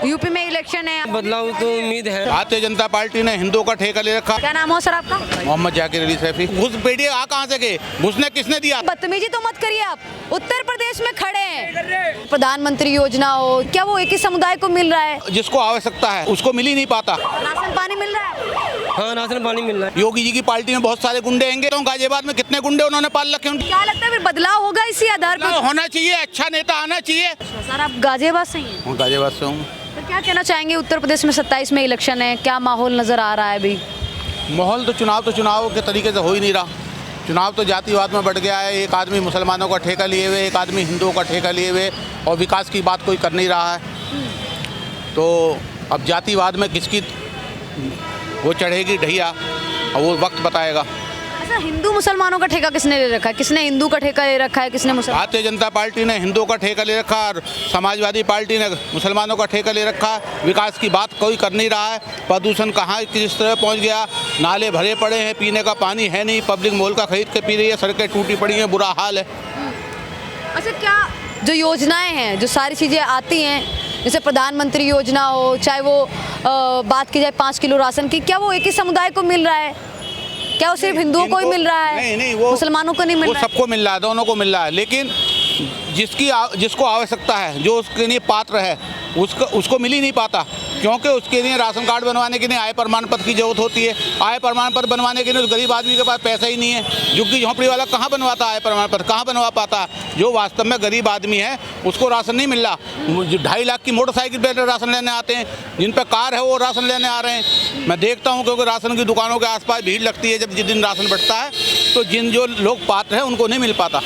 UP में election है, बदलाव तो उम्मीद है। भारतीय जनता पार्टी ने हिंदुओं का ठेका ले रखा। क्या नाम हो सर आपका? मोहम्मद जाकिर अली सैफी। घुसपैठिए आ कहाँ से गए? घुसने किसने दिया? बदतमीजी तो मत करिए आप। उत्तर प्रदेश में खड़े हैं, प्रधानमंत्री योजना हो, क्या वो एक ही समुदाय को मिल रहा है? जिसको आवश्यकता है उसको मिल ही नहीं पाता। राशन पानी मिल रहा है? हाँ, राशन पानी मिल रहा है। योगी जी की पार्टी में बहुत सारे गुंडे हैं। तो गाजियाबाद में कितने गुंडे उन्होंने पाल रखे हैं? क्या लगता है फिर बदलाव होगा इसी आधार पर? होना चाहिए, अच्छा नेता आना चाहिए। सर आप गाजियाबाद से ही हैं, गाजियाबाद से हूँ। तो क्या कहना चाहेंगे? उत्तर प्रदेश में 27 में इलेक्शन है, क्या माहौल नजर आ रहा है अभी? माहौल तो चुनाव के तरीके से हो ही नहीं रहा। चुनाव तो जातिवाद में बढ़ गया है। एक आदमी मुसलमानों का ठेका लिए हुए, एक आदमी हिंदुओं का ठेका लिए हुए, और विकास की बात कोई कर नहीं रहा है। तो अब जातिवाद में किसकी वो चढ़ेगी ढैया, और वो वक्त बताएगा। अच्छा, हिंदू मुसलमानों का ठेका किसने ले रखा है? किसने हिंदू का ठेका ले रखा है, किसने मुसलमान? भारतीय जनता पार्टी ने हिंदुओं का ठेका ले रखा और समाजवादी पार्टी ने मुसलमानों का ठेका ले रखा। विकास की बात कोई कर नहीं रहा है। प्रदूषण कहाँ किस तरह पहुँच गया, नाले भरे पड़े हैं, पीने का पानी है नहीं, पब्लिक मोल का खरीद के पी रही है, सड़कें टूटी पड़ी हैं, बुरा हाल है। अच्छा, क्या जो योजनाएं हैं, जो सारी चीज़ें आती हैं, जैसे प्रधानमंत्री योजना हो, चाहे वो बात की जाए 5 किलो राशन की, क्या वो एक ही समुदाय को मिल रहा है? क्या वो सिर्फ हिंदुओं को ही मिल रहा है? नहीं, वो मुसलमानों को नहीं मिल रहा है? सबको मिल रहा है, दोनों को मिल रहा है। लेकिन जिसको आवश्यकता है, जो उसके लिए पात्र है, उसको मिल ही नहीं पाता। क्योंकि उसके लिए राशन कार्ड बनवाने के लिए आय प्रमाण पत्र की जरूरत होती है। आय प्रमाण पत्र बनवाने के लिए उस गरीब आदमी के पास पैसा ही नहीं है। झुग्गी झोंपड़ी वाला कहाँ बनवाता आय प्रमाण पत्र, कहाँ बनवा पाता? जो वास्तव में गरीब आदमी है उसको राशन नहीं मिल रहा। 2.5 लाख की मोटरसाइकिल पर राशन लेने आते हैं, जिन पर कार है वो राशन लेने आ रहे हैं। मैं देखता हूँ, क्योंकि राशन की दुकानों के आसपास भीड़ लगती है जब जिस दिन राशन बढ़ता है, तो जो लोग पात्र हैं उनको नहीं मिल पाता।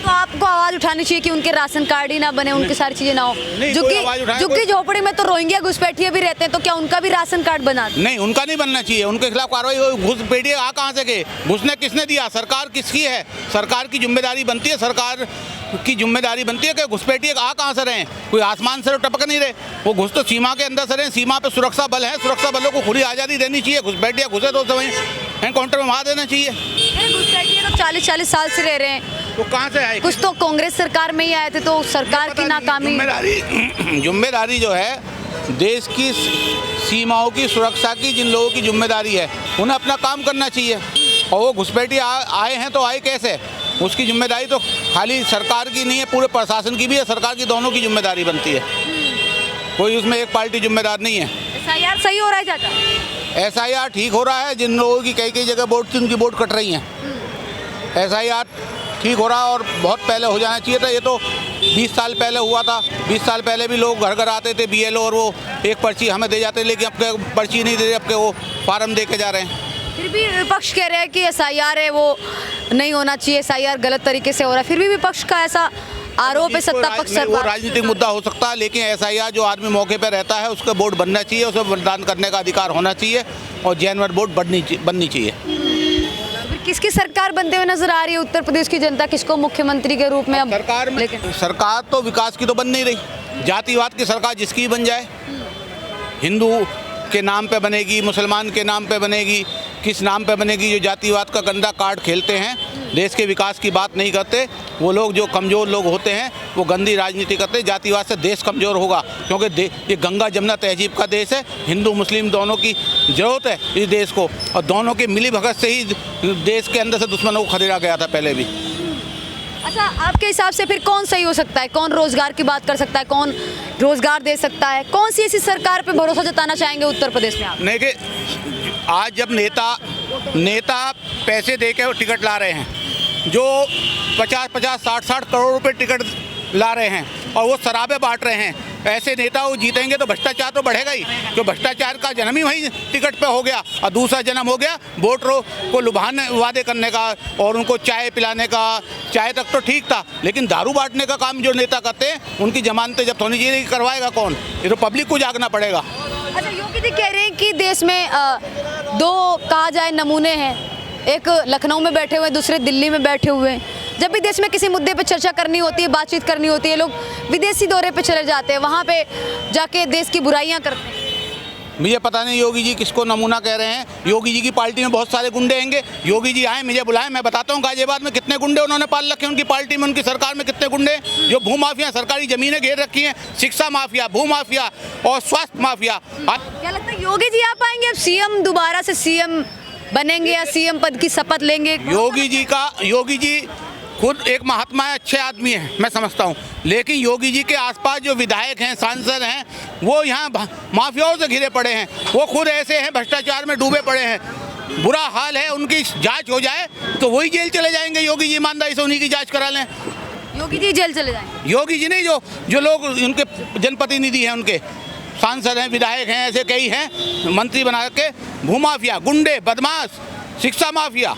तो आपको आवाज उठानी चाहिए कि उनके राशन कार्ड ही ना बने, उनकी सारी चीजें ना हो। झुग्गी झोपड़ी में तो रोहिंग्या घुसपैठिए भी रहते हैं, तो क्या उनका भी राशन कार्ड बना? नहीं, उनका नहीं बनना चाहिए। उनके खिलाफ कार्रवाई हो। घुसपैठिए आ कहाँ से गए? घुसने किसने दिया? सरकार किसकी है? सरकार की जिम्मेदारी बनती है, सरकार की जिम्मेदारी बनती है कि घुसपैठिए आ कहाँ से रहे? कोई आसमान से टपक नहीं रहे, वो घुस तो सीमा के अंदर से रहे। सीमा पे सुरक्षा बल है, सुरक्षा बलों को खुली आज़ादी देनी चाहिए। घुसपैठिए घुसे तो वहीं एनकाउंटर में मार देना चाहिए। घुसपैठिए तो 40-40 साल से रह रहे हैं, तो कहाँ से आए? कुछ तो कांग्रेस सरकार में ही आए थे, तो सरकार की नाकामी। जिम्मेदारी जो है देश की सीमाओं की सुरक्षा की, जिन लोगों की जिम्मेदारी है उन्हें अपना काम करना चाहिए। और वो घुसपैठिए आए हैं तो आए कैसे? उसकी जिम्मेदारी तो खाली सरकार की नहीं है, पूरे प्रशासन की भी है। सरकार की दोनों की जिम्मेदारी बनती है, कोई उसमें एक पार्टी जिम्मेदार नहीं है। SIR सही हो रहा है चाचा? SIR ठीक हो रहा है। जिन लोगों की कई जगह वोट थी उनकी वोट कट रही हैं। SIR ठीक हो रहा है, और बहुत पहले हो जाना चाहिए था। ये तो 20 साल पहले हुआ था। 20 साल पहले भी लोग घर घर आते थे BLO, और वो एक पर्ची हमें दे जाते, लेकिन अब के पर्ची नहीं दे रहे, अब के वो फार्म दे के जा रहे हैं। फिर भी विपक्ष कह रहे हैं कि SIR है वो नहीं होना चाहिए, SIR गलत तरीके से हो रहा है। फिर भी विपक्ष का ऐसा आरोप है, सत्ता पक्ष सरकार। वो राजनीतिक मुद्दा हो सकता है, लेकिन SIR जो आदमी मौके पर रहता है उसका वोट बनना चाहिए, उसे मतदान करने का अधिकार होना चाहिए, और जेन्युइन वोट बननी चाहिए। किसकी सरकार बनते हुए नजर आ रही है उत्तर प्रदेश की जनता? किसको मुख्यमंत्री के रूप में अब सरकार में? सरकार तो विकास की तो बन नहीं रही। जातिवाद की सरकार जिसकी बन जाए, हिंदू के नाम पे बनेगी, मुसलमान के नाम पे बनेगी, किस नाम पे बनेगी? जो जातिवाद का गंदा कार्ड खेलते हैं, देश के विकास की बात नहीं करते, वो लोग जो कमज़ोर लोग होते हैं वो गंदी राजनीति करते हैं। जातिवाद से देश कमज़ोर होगा, क्योंकि ये गंगा जमुना तहजीब का देश है। हिंदू मुस्लिम दोनों की ज़रूरत है इस देश को, और दोनों की मिली भगत से ही देश के अंदर से दुश्मनों को खदेड़ा गया था पहले भी। अच्छा, आपके हिसाब से फिर कौन सही हो सकता है? कौन रोजगार की बात कर सकता है? कौन रोजगार दे सकता है? कौन सी ऐसी सरकार पे भरोसा जताना चाहेंगे उत्तर प्रदेश में आप? नहीं कि आज जब नेता पैसे दे के टिकट ला रहे हैं, जो 50-50, 60-60 करोड़ रुपए टिकट ला रहे हैं, और वो शराबें बांट रहे हैं, ऐसे नेता वो जीतेंगे तो भ्रष्टाचार तो बढ़ेगा ही। क्योंकि भ्रष्टाचार का जन्म ही वही टिकट पे हो गया, और दूसरा जन्म हो गया वोटरों को लुभाने वादे करने का, और उनको चाय पिलाने का। चाय तक तो ठीक था, लेकिन दारू बांटने का काम जो नेता करते हैं, उनकी जमानतें जब्त होनी चाहिए। करवाएगा कौन? ये तो पब्लिक को जागना पड़ेगा। अच्छा, योगी जी कह रहे हैं कि देश में 2 कहा जाए नमूने हैं, एक लखनऊ में बैठे हुए, दूसरे दिल्ली में बैठे हुए हैं। जब भी देश में किसी मुद्दे पे चर्चा करनी होती है, बातचीत करनी होती है, लोग विदेशी दौरे पे चले जाते हैं, वहाँ पे जाके देश की बुराइयाँ करते हैं। मुझे पता नहीं योगी जी किसको नमूना कह रहे हैं। योगी जी की पार्टी में बहुत सारे गुंडे होंगे। योगी जी आए, मुझे बुलाएं, मैं बताता हूँ गाजियाबाद में कितने गुंडे उन्होंने पाल रखे हैं, उनकी पार्टी में, उनकी सरकार में कितने गुंडे हैं जो भूमाफिया, सरकारी ज़मीनें घेर रखी हैं, शिक्षा माफिया, भूमाफिया और स्वास्थ्य माफिया। क्या लगता है योगी जी आ पाएंगे अब सीएम, दोबारा से सीएम बनेंगे या सीएम पद की शपथ लेंगे? योगी जी खुद एक महात्मा है, अच्छे आदमी हैं, मैं समझता हूँ, लेकिन योगी जी के आसपास जो विधायक हैं, सांसद हैं, वो यहाँ माफियाओं से घिरे पड़े हैं। वो खुद ऐसे हैं, भ्रष्टाचार में डूबे पड़े हैं। बुरा हाल है, उनकी जांच हो जाए तो वही जेल चले जाएंगे। योगी जी ईमानदारी से उन्हीं की जांच करा लें। योगी जी जेल चले जाएंगे? योगी जी नहीं, जो लोग उनके जनप्रतिनिधि हैं, उनके सांसद हैं, विधायक हैं, ऐसे कई हैं मंत्री बना के, भूमाफिया, गुंडे, बदमाश, शिक्षा माफिया।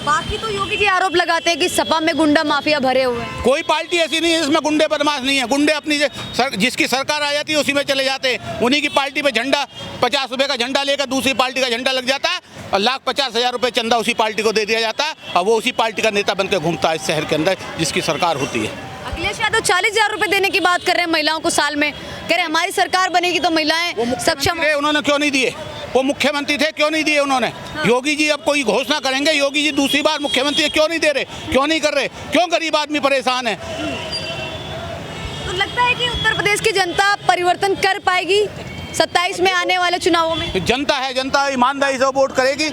बाकी तो योगी जी आरोप लगाते हैं कि सपा में गुंडा माफिया भरे हुए हैं। कोई पार्टी ऐसी नहीं है जिसमें गुंडे बदमाश नहीं है। गुंडे अपनी जिसकी सरकार आ जाती है उसी में चले जाते हैं। उन्हीं की पार्टी पे झंडा 50 रुपए का झंडा लेकर दूसरी पार्टी का झंडा लग जाता है और 1,50,000 रुपए चंदा उसी पार्टी को दे दिया जाता है और वो उसी पार्टी का नेता बनकर घूमता है इस शहर के अंदर जिसकी सरकार होती है। अखिलेश यादव 40,000 रुपए देने की बात कर रहे हैं महिलाओं को साल में, कह रहे हमारी सरकार बनेगी तो महिलाएं सक्षम। उन्होंने क्यों नहीं दिए? वो मुख्यमंत्री थे, क्यों नहीं दिए उन्होंने? हाँ। योगी जी अब कोई घोषणा करेंगे, योगी जी दूसरी बार मुख्यमंत्री क्यों नहीं दे रहे, क्यों नहीं कर रहे? क्यों गरीब आदमी परेशान है? तो लगता है कि उत्तर प्रदेश की जनता परिवर्तन कर पाएगी 27 में आने वाले चुनावों में? जनता है, जनता ईमानदारी से वोट करेगी,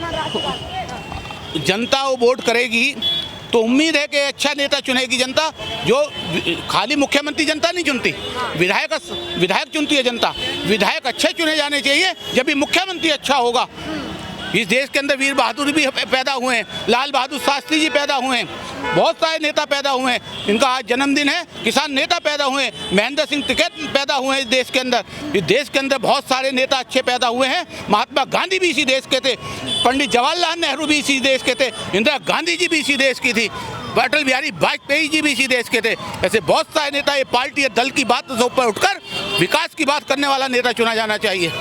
जनता वो वोट करेगी तो उम्मीद है कि अच्छा नेता चुनेगी जनता। जो खाली मुख्यमंत्री जनता नहीं चुनती, विधायक चुनती है जनता। विधायक अच्छे चुने जाने चाहिए, जब भी मुख्यमंत्री अच्छा होगा। इस देश के अंदर वीर बहादुर भी पैदा हुए हैं, लाल बहादुर शास्त्री जी पैदा हुए हैं, बहुत सारे नेता पैदा हुए हैं। इनका आज जन्मदिन है। किसान नेता पैदा हुए हैं, महेंद्र सिंह टिकैत पैदा हुए हैं इस देश के अंदर। इस देश के अंदर बहुत सारे नेता अच्छे पैदा हुए हैं। महात्मा गांधी भी इसी देश के थे, पंडित जवाहरलाल नेहरू भी इसी देश के थे, इंदिरा गांधी जी भी इसी देश की थी, अटल बिहारी वाजपेयी जी भी इसी देश के थे। ऐसे बहुत सारे नेता, ये पार्टी या दल की बात से ऊपर उठकर विकास की बात करने वाला नेता चुना जाना चाहिए।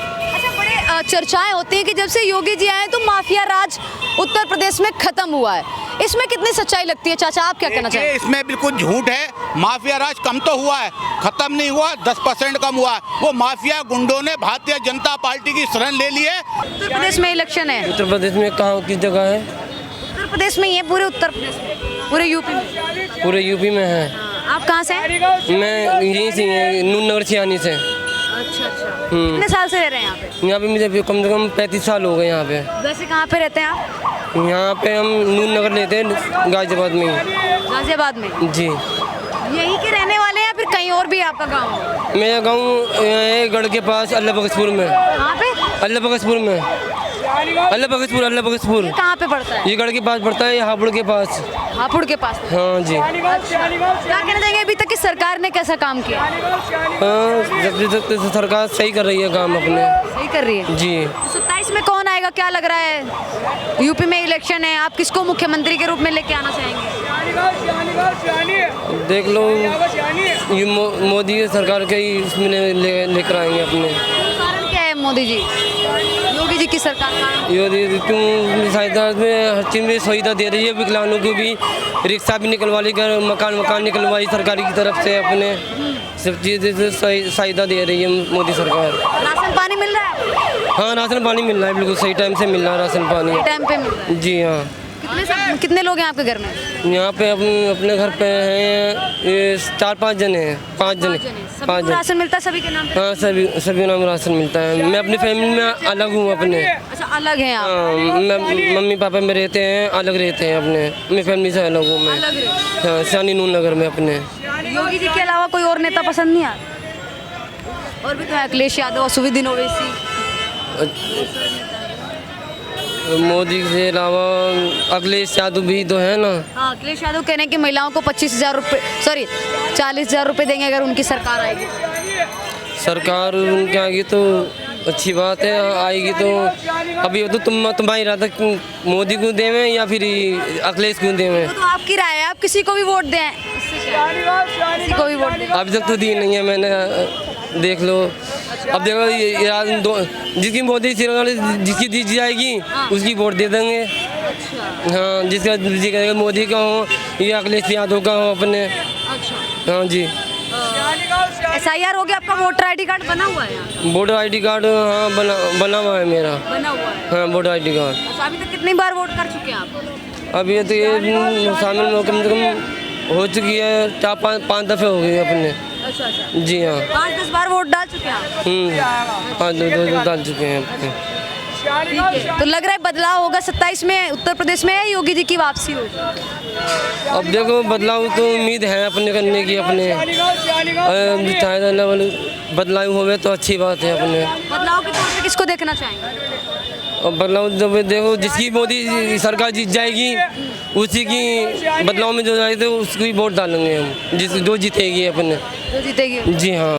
चर्चाएं होती हैं कि जब से योगी जी आए तो माफिया राज उत्तर प्रदेश में खत्म हुआ है, इसमें कितनी सच्चाई लगती है? चाचा आप क्या कहना चाहेंगे? इसमें बिल्कुल झूठ है। माफिया राज कम तो हुआ है, खत्म नहीं हुआ, 10% कम हुआ है। वो माफिया गुंडों ने भारतीय जनता पार्टी की शरण ले ली है। उत्तर प्रदेश में इलेक्शन है। उत्तर प्रदेश में कहाँ, किस जगह है? उत्तर प्रदेश में ही है, पूरे उत्तर प्रदेश में, पूरे यूपी में? पूरे यूपी में है। आप कहाँ से हैं? मैं यहीं से, नून नगर छियानी से। अच्छा। कितने साल से रह रहे हैं यहाँ पे? यहाँ पे मुझे कम से कम 35 साल हो गए यहाँ पे। वैसे कहाँ पे रहते हैं आप? यहाँ पे हम नून नगर लेते हैं, गाजियाबाद में। गाजियाबाद में? जी। यहीं के रहने वाले हैं या फिर कहीं और भी आपका गाँव? मेरा गाँव है गढ़ के पास, अल्लाह बख्शपुर में। कहाँ पे? अल्लाह बख्शपुर में। अल्लाह बख्शपुर कहाँ पे पड़ता है? ये गढ़ के पास पड़ता है, हापुड़ के पास। हापुड़ के पास? हाँ जी। क्या कहना चाहेंगे अभी तक की सरकार ने कैसा काम किया? हाँ, सरकार सही कर रही है काम अपने। सही कर रही है जी। 27 में कौन आएगा, क्या लग रहा है? यूपी में इलेक्शन है, आप किसको मुख्यमंत्री के रूप में लेके आना चाहेंगे? देख लो, ये मोदी सरकार के ही इसमें लेकर आएंगे अपने। कारण क्या है मोदी जी, योगी जी की सरकार का? योगी क्यों सहायता में हर चीज़ में सुविधा दे रही है। विकलांगों को भी रिक्शा भी निकलवा ली, मकान निकलवाई सरकारी की तरफ से, अपने सब चीज़ सहायता दे रही है मोदी सरकार। राशन पानी मिल रहा है? हाँ, राशन पानी मिल रहा है, बिल्कुल सही टाइम से मिल रहा है राशन पानी। टाइम पे मिल रहा है? जी हाँ। कितने लोग हैं आपके घर में? यहाँ पे अपने घर पे हैं 4-5 जने हैं, 5 जने। राशन मिलता है सभी के नाम पे? हाँ, सभी नाम राशन मिलता है। मैं अपनी फैमिली में अलग हूँ अपने। अच्छा, अलग हैं आप? हाँ, मैं मम्मी पापा में रहते हैं, अलग रहते हैं अपने, अपनी फैमिली से अलग हूँ मैं। हाँ, शानी नून नगर में अपने। योगी जी के अलावा कोई और नेता पसंद नहीं आता? और भी तो है, अखिलेश यादव, असुविधीन ओवैसी। मोदी के अलावा अखिलेश यादव भी तो है ना। हाँ, अखिलेश यादव कह रहे हैं कि महिलाओं को 25,000 रुपये, सॉरी 40,000 रुपये देंगे अगर उनकी सरकार आएगी। सरकार उनके आएगी तो अच्छी बात है, आएगी तो। अभी तो तुम्हारी इरादा मोदी को देवें या फिर अखिलेश को देवें? तो आपकी राय है, आप किसी को भी वोट दें? किसी को भी वोट दें? अभी तक तो दी नहीं है मैंने, देख लो। अब देखो, जिसकी मोदी जिसकी दी जाएगी उसकी वोट दे देंगे। हाँ, जिसका जी करेगा, मोदी का हो या अखिलेश यादव का हो अपने। हाँ जी। SIR हो गया, आपका वोटर ID कार्ड बना हुआ है यहाँ? वोटर ID कार्ड हाँ बना हुआ है मेरा। बना हुआ है। हाँ वोटर ID कार्ड। अच्छा, अभी तक कितनी बार वोट कर चुके हैं आप? अभी तो ये शामिल में कम से कम हो चुकी है 4-5 दफ़े हो गई अपने। अच्छा अच्छा, जी हाँ। 5-10 बार वोट डाल चुके हैं आप? हाँ दो डाल चुके हैं अपने। ठीक है, तो लग रहा है बदलाव होगा 27 में उत्तर प्रदेश में, या योगी जी की वापसी होगी? अब देखो बदलाव तो उम्मीद है अपने करने की अपने चाहे लेवल बदलाव होवे तो अच्छी बात है अपने। बदलाव के तौर पे किसको देखना चाहेंगे? और बदलाव जब देखो जिसकी मोदी सरकार जीत जाएगी उसी की बदलाव में जो जाए तो उसको ही वोट डालेंगे हम, जिस जो जीतेगी अपने। जो जीतेगी? जी हाँ।